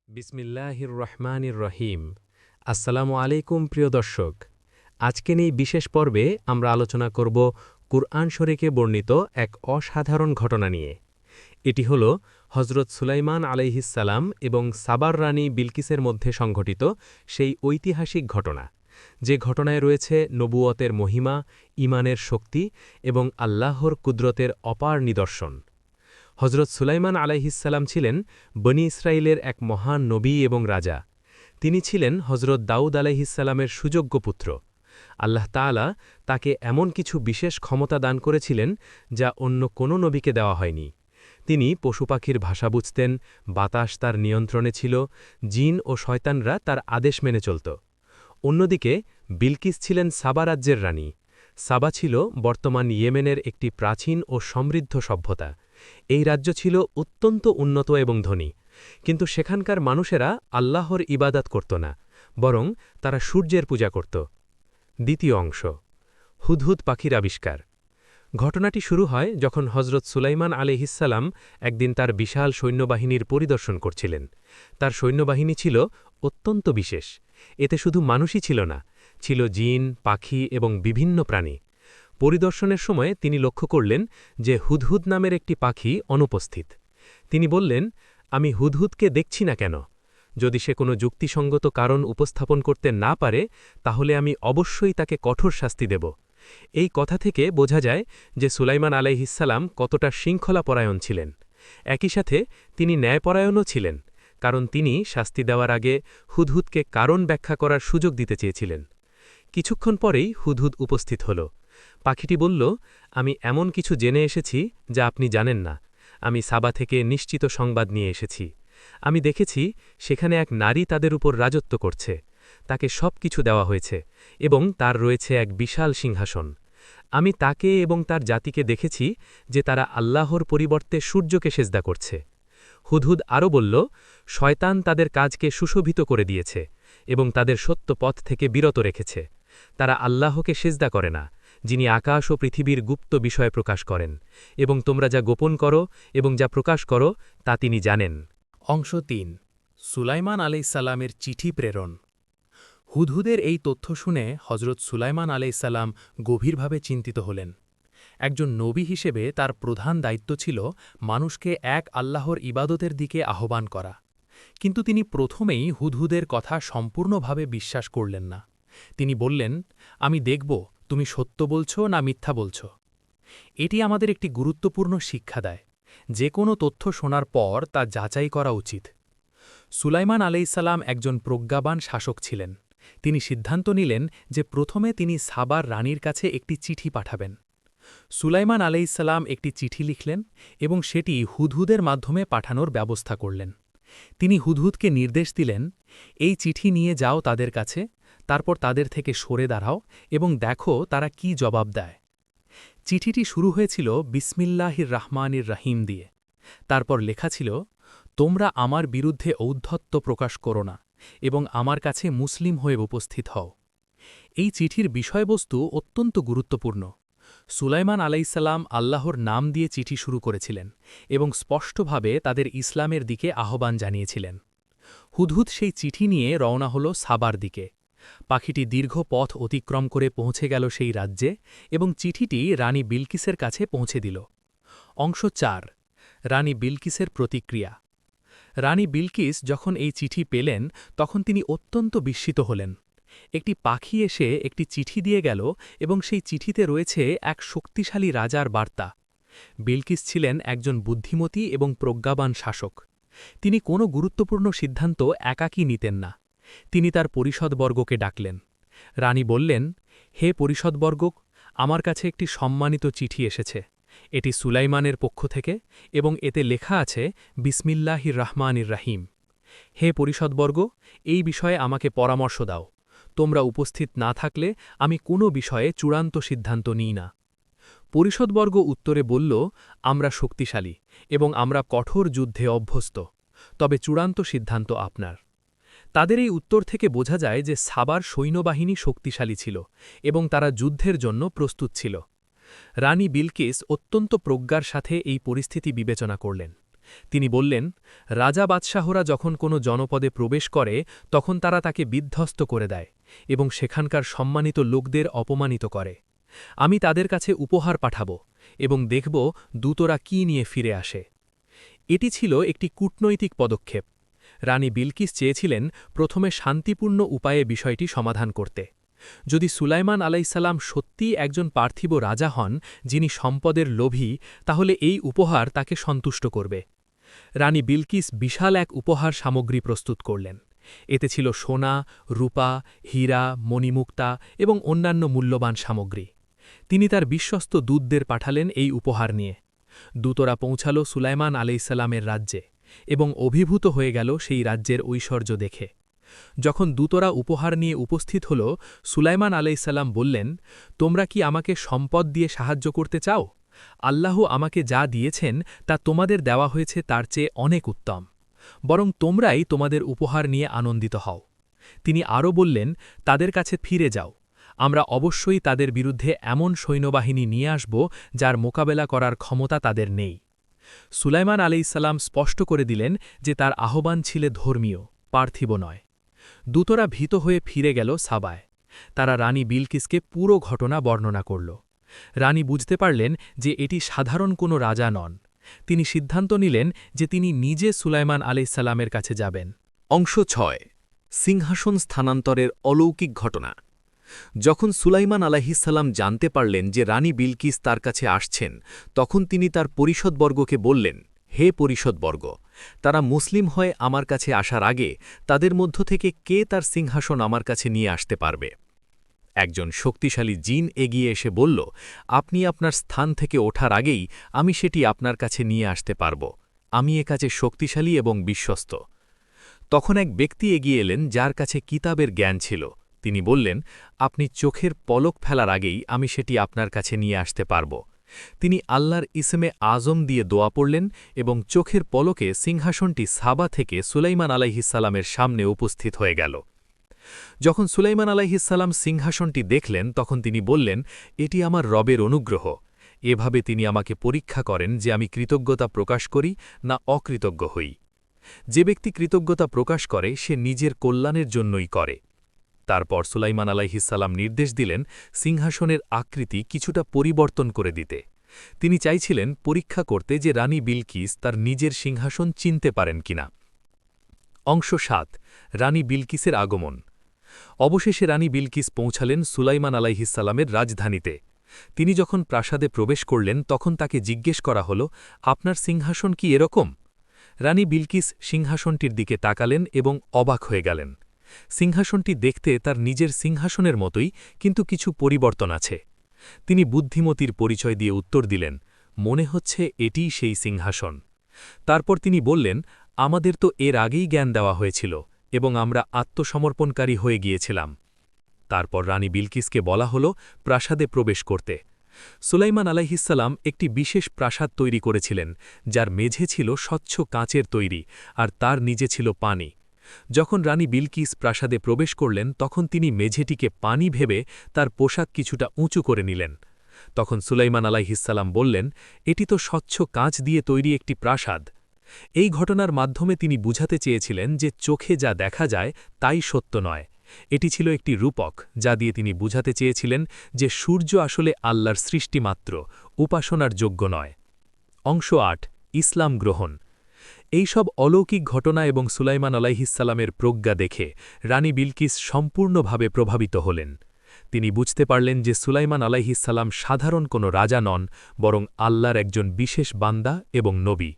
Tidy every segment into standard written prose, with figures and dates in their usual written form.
বিসমিল্লাহির রহমানির রহিম। আসসালামু আলাইকুম প্রিয় দর্শক। আজকের এই বিশেষ পর্বে আমরা আলোচনা করব কুরআন শরীফে বর্ণিত এক অসাধারণ ঘটনা নিয়ে। এটি হল হজরত সুলাইমান আলাইহিসসালাম এবং সাবার রানী বিলকিসের মধ্যে সংঘটিত সেই ঐতিহাসিক ঘটনা, যে ঘটনায় রয়েছে নবুয়তের মহিমা, ঈমানের শক্তি এবং আল্লাহর কুদরতের অপার নিদর্শন। হজরত সুলাইমান আলাইহিসসালাম ছিলেন বনি ইসরায়েলের এক মহান নবী এবং রাজা। তিনি ছিলেন হজরত দাউদ আলাইহিসসালামের সুযোগ্য পুত্র। আল্লাহ তাআলা তাকে এমন কিছু বিশেষ ক্ষমতা দান করেছিলেন যা অন্য কোনো নবীকে দেওয়া হয়নি। তিনি পশুপাখির ভাষা বুঝতেন, বাতাস তার নিয়ন্ত্রণে ছিল, জিন ও শয়তানরা তার আদেশ মেনে চলত। অন্যদিকে বিলকিস ছিলেন সাবা রাজ্যের রানী। সাবা ছিল বর্তমান ইয়েমেনের একটি প্রাচীন ও সমৃদ্ধ সভ্যতা। এই রাজ্য ছিল অত্যন্ত উন্নত এবং ধনী, কিন্তু সেখানকার মানুষেরা আল্লাহর ইবাদত করত না, বরং তারা সূর্যের পূজা করত। দ্বিতীয় অংশ, হুদহুদ পাখির আবিষ্কার। ঘটনাটি শুরু হয় যখন হজরত সুলাইমান আলাইহিসসালাম একদিন তার বিশাল সৈন্যবাহিনীর পরিদর্শন করছিলেন। তার সৈন্যবাহিনী ছিল অত্যন্ত বিশেষ। এতে শুধু মানুষই ছিল না, ছিল জিন, পাখি এবং বিভিন্ন প্রাণী। পরিদর্শনের সময় তিনি লক্ষ্য করলেন যে হুদহুদ নামের একটি পাখি অনুপস্থিত। তিনি বললেন, আমি হুদহুদকে দেখছি না কেন? যদি সে কোনো যুক্তিসঙ্গত কারণ উপস্থাপন করতে না পারে, তাহলে আমি অবশ্যই তাকে কঠোর শাস্তি দেব। এই কথা থেকে বোঝা যায় যে সুলাইমান আলাইহিসসালাম কতটা শৃঙ্খলাপরায়ণ ছিলেন। একই সাথে তিনি ন্যায়পরায়ণও ছিলেন, কারণ তিনি শাস্তি দেওয়ার আগে হুদহুদকে কারণ ব্যাখ্যা করার সুযোগ দিতে চেয়েছিলেন। কিছুক্ষণ পরেই হুদহুদ উপস্থিত হল। পাখিটি বলল, আমি এমন কিছু জেনে এসেছি যা আপনি জানেন না। আমি সাবা থেকে নিশ্চিত সংবাদ নিয়ে এসেছি। আমি দেখেছি সেখানে এক নারী তাদের উপর রাজত্ব করছে। তাকে সব কিছু দেওয়া হয়েছে এবং তার রয়েছে এক বিশাল সিংহাসন। আমি তাকে এবং তার জাতিকে দেখেছি যে তারা আল্লাহর পরিবর্তে সূর্যকে সেজদা করছে। হুদহুদ আরও বলল, শয়তান তাদের কাজকে সুশোভিত করে দিয়েছে এবং তাদের সত্য পথ থেকে বিরত রেখেছে। তারা আল্লাহকে সেজদা করে না, যিনি আকাশ ও পৃথিবীর গুপ্ত বিষয় প্রকাশ করেন, এবং তোমরা যা গোপন করো এবং যা প্রকাশ করো তা তিনি জানেন। অংশ ৩, সুলাইমান আলাইসাল্লামের চিঠি প্রেরণ। হুদহুদের এই তথ্য শুনে হজরত সুলাইমান আলাইসাল্লাম গভীরভাবে চিন্তিত হলেন। একজন নবী হিসেবে তার প্রধান দায়িত্ব ছিল মানুষকে এক আল্লাহর ইবাদতের দিকে আহ্বান করা। কিন্তু তিনি প্রথমেই হুদহুদের কথা সম্পূর্ণভাবে বিশ্বাস করলেন না। তিনি বললেন, আমি দেখব তুমি সত্য বলছ না মিথ্যা বলছ। এটি আমাদের একটি গুরুত্বপূর্ণ শিক্ষা দেয়। যে কোনো তথ্য শোনার পর তা যাচাই করা উচিত। সুলাইমান আলাইসাল্লাম একজন প্রজ্ঞাবান শাসক ছিলেন। তিনি সিদ্ধান্ত নিলেন যে প্রথমে তিনি সাবার রানীর কাছে একটি চিঠি পাঠাবেন। সুলাইমান আলাইসাল্লাম একটি চিঠি লিখলেন এবং সেটি হুদহুদের মাধ্যমে পাঠানোর ব্যবস্থা করলেন। তিনি হুদহুদকে নির্দেশ দিলেন, এই চিঠি নিয়ে যাও তাদের কাছে, তারপর তাদের থেকে সরে দাঁড়াও এবং দেখো তারা কি জবাব দেয়। চিঠিটি শুরু হয়েছিল বিসমিল্লাহির রহমানির রহিম দিয়ে। তারপর লেখা ছিল, তোমরা আমার বিরুদ্ধে ঔদ্ধত্য প্রকাশ করো না এবং আমার কাছে মুসলিম হয়ে উপস্থিত হও। এই চিঠির বিষয়বস্তু অত্যন্ত গুরুত্বপূর্ণ। সুলাইমান আলাইসাল্লাম আল্লাহর নাম দিয়ে চিঠি শুরু করেছিলেন এবং স্পষ্টভাবে তাদের ইসলামের দিকে আহ্বান জানিয়েছিলেন। হুদহুদ সেই চিঠি নিয়ে রওনা হল সাবার দিকে। পাখিটি দীর্ঘ পথ অতিক্রম করে পৌঁছে গেল সেই রাজ্যে এবং চিঠিটি রানী বিলকিসের কাছে পৌঁছে দিল। অংশ ৪, রানী বিলকিসের প্রতিক্রিয়া। রানী বিলকিস যখন এই চিঠি পেলেন তখন তিনি অত্যন্ত বিস্মিত হলেন। একটি পাখি এসে একটি চিঠি দিয়ে গেল এবং সেই চিঠিতে রয়েছে এক শক্তিশালী রাজার বার্তা। বিলকিস ছিলেন একজন বুদ্ধিমতী এবং প্রজ্ঞাবান শাসক। তিনি কোনো গুরুত্বপূর্ণ সিদ্ধান্ত একাকী নিতেন না। তিনি তার পরিষদবর্গকে ডাকলেন। রানী বললেন, হে পরিষদবর্গ, আমার কাছে একটি সম্মানিত চিঠি এসেছে। এটি সুলাইমানের পক্ষ থেকে এবং এতে লেখা আছে বিসমিল্লাহির রহমানির রহিম। হে পরিষদবর্গ, এই বিষয়ে আমাকে পরামর্শ দাও। তোমরা উপস্থিত না থাকলে আমি কোনো বিষয়ে চূড়ান্ত সিদ্ধান্ত নিই না। পরিষদবর্গ উত্তরে বলল, আমরা শক্তিশালী এবং আমরা কঠোর যুদ্ধে অভ্যস্ত, তবে চূড়ান্ত সিদ্ধান্ত আপনার। তাদের এই উত্তর থেকে বোঝা যায় যে সাবার সৈন্যবাহিনী শক্তিশালী ছিল এবং তারা যুদ্ধের জন্য প্রস্তুত ছিল। রানী বিলকিস অত্যন্ত প্রজ্ঞার সাথে এই পরিস্থিতি বিবেচনা করলেন। তিনি বললেন, রাজা বাদশাহরা যখন কোনো জনপদে প্রবেশ করে তখন তারা তাকে বিধ্বস্ত করে দেয় এবং সেখানকার সম্মানিত লোকদের অপমানিত করে। আমি তাদের কাছে উপহার পাঠাব এবং দেখব দূতরা কি নিয়ে ফিরে আসে। এটি ছিল একটি কূটনৈতিক পদক্ষেপ। রানী বিলকিস চেয়েছিলেন প্রথমে শান্তিপূর্ণ উপায়ে বিষয়টি সমাধান করতে। যদি সুলাইমান আলাইসাল্লাম সত্যিই একজন পার্থিব রাজা হন যিনি সম্পদের লোভী, তাহলে এই উপহার তাকে সন্তুষ্ট করবে। রানী বিলকিস বিশাল এক উপহার সামগ্রী প্রস্তুত করলেন। এতে ছিল সোনা, রূপা, হীরা, মণিমুক্তা এবং অন্যান্য মূল্যবান সামগ্রী। তিনি তার বিশ্বস্ত দূতদের পাঠালেন এই উপহার নিয়ে। দূতরা পৌঁছাল সুলাইমান আলাইসাল্লামের রাজ্যে এবং অভিভূত হয়ে গেল সেই রাজ্যের ঐশ্বর্য দেখে। যখন দূতরা উপহার নিয়ে উপস্থিত হল, সুলাইমান আলাইসাল্লাম বললেন, তোমরা কি আমাকে সম্পদ দিয়ে সাহায্য করতে চাও? আল্লাহ আমাকে যা দিয়েছেন তা তোমাদের দেওয়া হয়েছে তার চেয়ে অনেক উত্তম। বরং তোমরাই তোমাদের উপহার নিয়ে আনন্দিত হও। তিনি আরও বললেন, তাদের কাছে ফিরে যাও। আমরা অবশ্যই তাদের বিরুদ্ধে এমন সৈন্যবাহিনী নিয়ে আসব যার মোকাবেলা করার ক্ষমতা তাদের নেই। সুলাইমান আলাইসাল্লাম স্পষ্ট করে দিলেন যে তার আহ্বান ছিল ধর্মীয়, পার্থিব নয়। দূতরা ভীত হয়ে ফিরে গেল সাবায়। তারা রানী বিলকিসকে পুরো ঘটনা বর্ণনা করল। রানী বুঝতে পারলেন যে এটি সাধারণ কোনো রাজা নন। তিনি সিদ্ধান্ত নিলেন যে তিনি নিজে সুলাইমান আলাইসাল্লামের কাছে যাবেন। অংশ ৬ সিংহাসন স্থানান্তরের অলৌকিক ঘটনা। যখন সুলাইমান আলাইহিসসালাম জানতে পারলেন যে রানী বিলকিস তার কাছে আসছেন, তখন তিনি তার পরিষদবর্গকে বললেন, হে পরিষদবর্গ, তারা মুসলিম হয়ে আমার কাছে আসার আগে তাদের মধ্য থেকে কে তার সিংহাসন আমার কাছে নিয়ে আসতে পারবে? একজন শক্তিশালী জিন এগিয়ে এসে বলল, আপনি আপনার স্থান থেকে ওঠার আগেই আমি সেটি আপনার কাছে নিয়ে আসতে পারব। আমি এ কাজে শক্তিশালী এবং বিশ্বস্ত। তখন এক ব্যক্তি এগিয়ে এলেন যার কাছে কিতাবের জ্ঞান ছিল। তিনি বললেন, আপনি চোখের পলক ফেলার আগেই আমি সেটি আপনার কাছে নিয়ে আসতে পারব। তিনি আল্লাহর ইসমে আজম দিয়ে দোয়া পড়লেন এবং চোখের পলকে সিংহাসনটি সাবা থেকে সুলাইমান আলাইহিসসালামের সামনে উপস্থিত হয়ে গেল। যখন সুলাইমান আলাইহিসসালাম সিংহাসনটি দেখলেন তখন তিনি বললেন, এটি আমার রবের অনুগ্রহ। এভাবে তিনি আমাকে পরীক্ষা করেন যে আমি কৃতজ্ঞতা প্রকাশ করি না অকৃতজ্ঞ হই। যে ব্যক্তি কৃতজ্ঞতা প্রকাশ করে সে নিজের কল্যাণের জন্যই করে। তারপর সুলাইমান আলাইহিসসালাম নির্দেশ দিলেন সিংহাসনের আকৃতি কিছুটা পরিবর্তন করে দিতে। তিনি চাইছিলেন পরীক্ষা করতে যে রানী বিলকিস তার নিজের সিংহাসন চিনতে পারেন কিনা। অংশ ৭ রানী বিলকিসের আগমন। অবশেষে রানী বিলকিস পৌঁছালেন সুলাইমান আলাইহিসসালামের রাজধানীতে। তিনি যখন প্রাসাদে প্রবেশ করলেন তখন তাকে জিজ্ঞেস করা হল, আপনার সিংহাসন কি এরকম? রানী বিলকিস সিংহাসনটির দিকে তাকালেন এবং অবাক হয়ে গেলেন। সিংহাসনটি দেখতে তার নিজের সিংহাসনের মতোই, কিন্তু কিছু পরিবর্তন আছে। তিনি বুদ্ধিমতীর পরিচয় দিয়ে উত্তর দিলেন, মনে হচ্ছে এটিই সেই সিংহাসন। তারপর তিনি বললেন, আমাদের তো এর আগেই জ্ঞান দেওয়া হয়েছিল এবং আমরা আত্মসমর্পণকারী হয়ে গিয়েছিলাম। তারপর রানী বিলকিসকে বলা হল প্রাসাদে প্রবেশ করতে। সুলাইমান আলাইহিসসালাম একটি বিশেষ প্রাসাদ তৈরি করেছিলেন, যার মেঝে ছিল স্বচ্ছ কাঁচের তৈরি আর তার নিচে ছিল পানি। যখন রানী বিলকিস প্রাসাদে প্রবেশ করলেন তখন তিনি মেঝেটিকে পানি ভেবে তার পোশাক কিছুটা উঁচু করে নিলেন। তখন সুলাইমান আলাইহিসসালাম বললেন, এটি তো স্বচ্ছ কাঁচ দিয়ে তৈরি একটি প্রাসাদ। এই ঘটনার মাধ্যমে তিনি বুঝাতে চেয়েছিলেন যে চোখে যা দেখা যায় তাই সত্য নয়। এটি ছিল একটি রূপক, যা দিয়ে তিনি বুঝাতে চেয়েছিলেন যে সূর্য আসলে আল্লাহর সৃষ্টি মাত্র, উপাসনার যোগ্য নয়। অংশ ৮ ইসলাম গ্রহণ। এইসব অলৌকিক ঘটনা এবং সুলাইমান আলাইহিসসালামের প্রজ্ঞা দেখে রানী বিলকিস সম্পূর্ণভাবে প্রভাবিত হলেন। তিনি বুঝতে পারলেন যে সুলাইমান আলাইহিসসালাম সাধারণ কোনো রাজা নন, বরং আল্লাহর একজন বিশেষ বান্দা এবং নবী।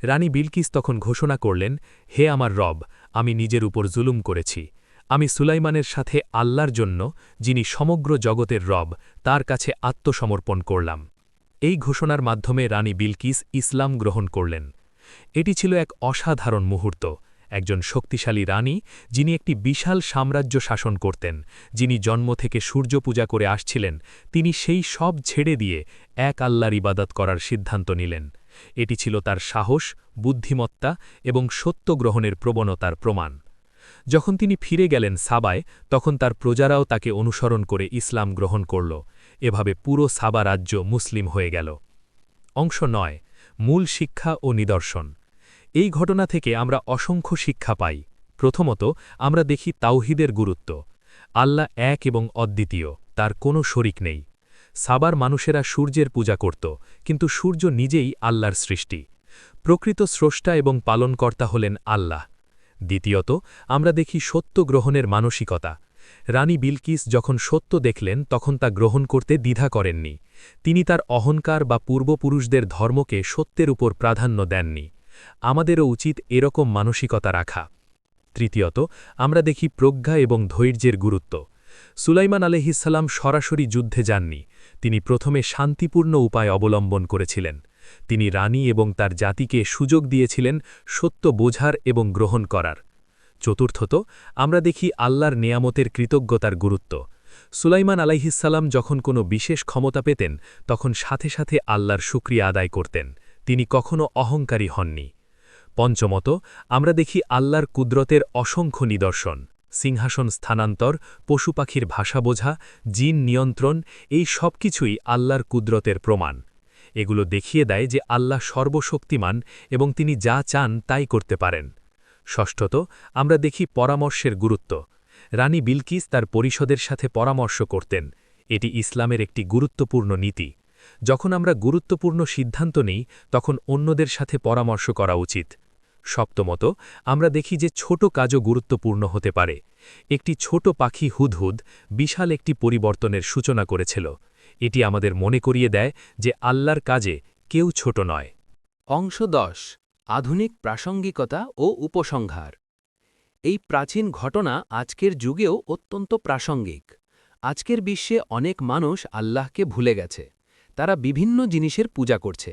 রানী বিলকিস তখন ঘোষণা করলেন, হে আমার রব, আমি নিজের উপর জুলুম করেছি। আমি সুলাইমানের সাথে আল্লাহর জন্য, যিনি সমগ্র জগতের রব, তার কাছে আত্মসমর্পণ করলাম। এই ঘোষণার মাধ্যমে রানী বিলকিস ইসলাম গ্রহণ করলেন। এটি ছিল এক অসাধারণ মুহূর্ত। একজন শক্তিশালী রানী, যিনি একটি বিশাল সাম্রাজ্য শাসন করতেন, যিনি জন্ম থেকে সূর্য পূজা করে আসছিলেন, তিনি সেই সব ছেড়ে দিয়ে এক আল্লাহর ইবাদত করার সিদ্ধান্ত নিলেন। এটি ছিল তার সাহস, বুদ্ধিমত্তা এবং সত্য গ্রহণের প্রবণতার প্রমাণ। যখন তিনি ফিরে গেলেন সাবায়, তখন তার প্রজারাও তাকে অনুসরণ করে ইসলাম গ্রহণ করল। এভাবে পুরো সাবা রাজ্য মুসলিম হয়ে গেল। অংশ ৯ মূল শিক্ষা ও নিদর্শন এই ঘটনা থেকে আমরা অসংখ্য শিক্ষা পাই। প্রথমত, আমরা দেখি তাওহীদের গুরুত্ব। আল্লাহ এক এবং অদ্বিতীয়, তার কোনো শরিক নেই। সাবার মানুষেরা সূর্যের পূজা করত, কিন্তু সূর্য নিজেই আল্লাহর সৃষ্টি। প্রকৃত স্রষ্টা এবং পালনকর্তা হলেন আল্লাহ। দ্বিতীয়ত, আমরা দেখি সত্য গ্রহণের মানসিকতা। রানী বিলকিস যখন সত্য দেখলেন তখন তা গ্রহণ করতে দ্বিধা করেননি। তিনি তার অহংকার বা পূর্বপুরুষদের ধর্মকে সত্যের উপর প্রাধান্য দেননি। আমাদেরও উচিত এরকম মানসিকতা রাখা। তৃতীয়ত, আমরা দেখি প্রজ্ঞা এবং ধৈর্যের গুরুত্ব। সুলাইমান আলাইহিসসালাম সরাসরি যুদ্ধে যাননি, তিনি প্রথমে শান্তিপূর্ণ উপায় অবলম্বন করেছিলেন। তিনি রানী এবং তার জাতিকে সুযোগ দিয়েছিলেন সত্য বোঝার এবং গ্রহণ করার। চতুর্থত, আমরা দেখি আল্লাহর নেয়ামতের কৃতজ্ঞতার গুরুত্ব। সুলাইমান আলাইহিসসালাম যখন কোনো বিশেষ ক্ষমতা পেতেন তখন সাথে সাথে আল্লাহর শুকরিয়া আদায় করতেন, তিনি কখনো অহংকারী হননি। পঞ্চমত, আমরা দেখি আল্লাহর কুদরতের অসংখ্য নিদর্শন। সিংহাসন স্থানান্তর, পশুপাখির ভাষা বোঝা, জিন নিয়ন্ত্রণ, এই সব কিছুই আল্লাহর কুদরতের প্রমাণ। এগুলো দেখিয়ে দেয় যে আল্লাহ সর্বশক্তিমান এবং তিনি যা চান তাই করতে পারেন। ষষ্ঠত, আমরা দেখি পরামর্শের গুরুত্ব। রানী বিলকিস তার পরিষদের সাথে পরামর্শ করতেন, এটি ইসলামের একটি গুরুত্বপূর্ণ নীতি। যখন আমরা গুরুত্বপূর্ণ সিদ্ধান্ত নিই তখন অন্যদের সাথে পরামর্শ করা উচিত। সপ্তমত, আমরা দেখি যে ছোট কাজও গুরুত্বপূর্ণ হতে পারে। একটি ছোট পাখি হুদহুদ বিশাল একটি পরিবর্তনের সূচনা করেছিল। এটি আমাদের মনে করিয়ে দেয় যে আল্লাহর কাজে কেউ ছোট নয়। অংশ 10 আধুনিক প্রাসঙ্গিকতা ও উপসংহার। এই প্রাচীন ঘটনা আজকের যুগেও অত্যন্ত প্রাসঙ্গিক। আজকের বিশ্বে অনেক মানুষ আল্লাহকে ভুলে গেছে। তারা বিভিন্ন জিনিসের পূজা করছে।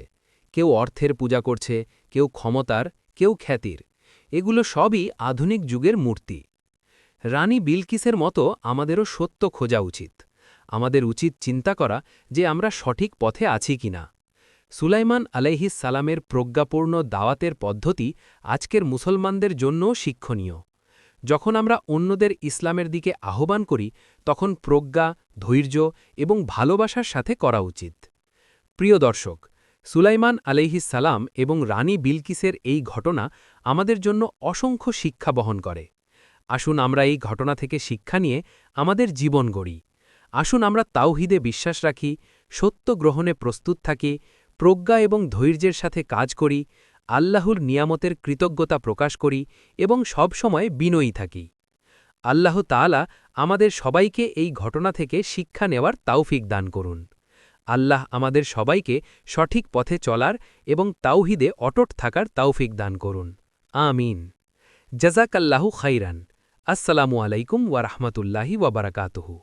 কেউ অর্থের পূজা করছে, কেউ ক্ষমতার, কেউ খ্যাতির। এগুলো সবই আধুনিক যুগের মূর্তি। রানী বিলকিসের মতো আমাদেরও সত্য খোঁজা উচিত। আমাদের উচিত চিন্তা করা যে আমরা সঠিক পথে আছি কিনা। সুলাইমান আলাইহিস সালামের প্রজ্ঞাপূর্ণ দাওয়াতের পদ্ধতি আজকের মুসলমানদের জন্যও শিক্ষণীয়। যখন আমরা অন্যদের ইসলামের দিকে আহ্বান করি তখন প্রজ্ঞা, ধৈর্য এবং ভালোবাসার সাথে করা উচিত। প্রিয় দর্শক, সুলাইমান আলাইহিস সালাম এবং রানী বিলকিসের এই ঘটনা আমাদের জন্য অসংখ্য শিক্ষা বহন করে। আসুন আমরা এই ঘটনা থেকে শিক্ষা নিয়ে আমাদের জীবন গড়ি। আসুন আমরা তাওহীদে বিশ্বাস রাখি, সত্য গ্রহণে প্রস্তুত থাকি, প্রজ্ঞা এবং ধৈর্যের সাথে কাজ করি, আল্লাহর নিয়ামতের কৃতজ্ঞতা প্রকাশ করি এবং সবসময় বিনয়ী থাকি। আল্লাহ তাআলা আমাদের সবাইকে এই ঘটনা থেকে শিক্ষা নেওয়ার তাওফিক দান করুন। আল্লাহ আমাদের সবাইকে সঠিক পথে চলার এবং তাওহীদে অটট থাকার তাওফিক দান করুন। আমিন। জাযাকাল্লাহু খাইরান। আসসালামু আলাইকুম ওয়া রাহমাতুল্লাহি ওয়া বারাকাতুহু।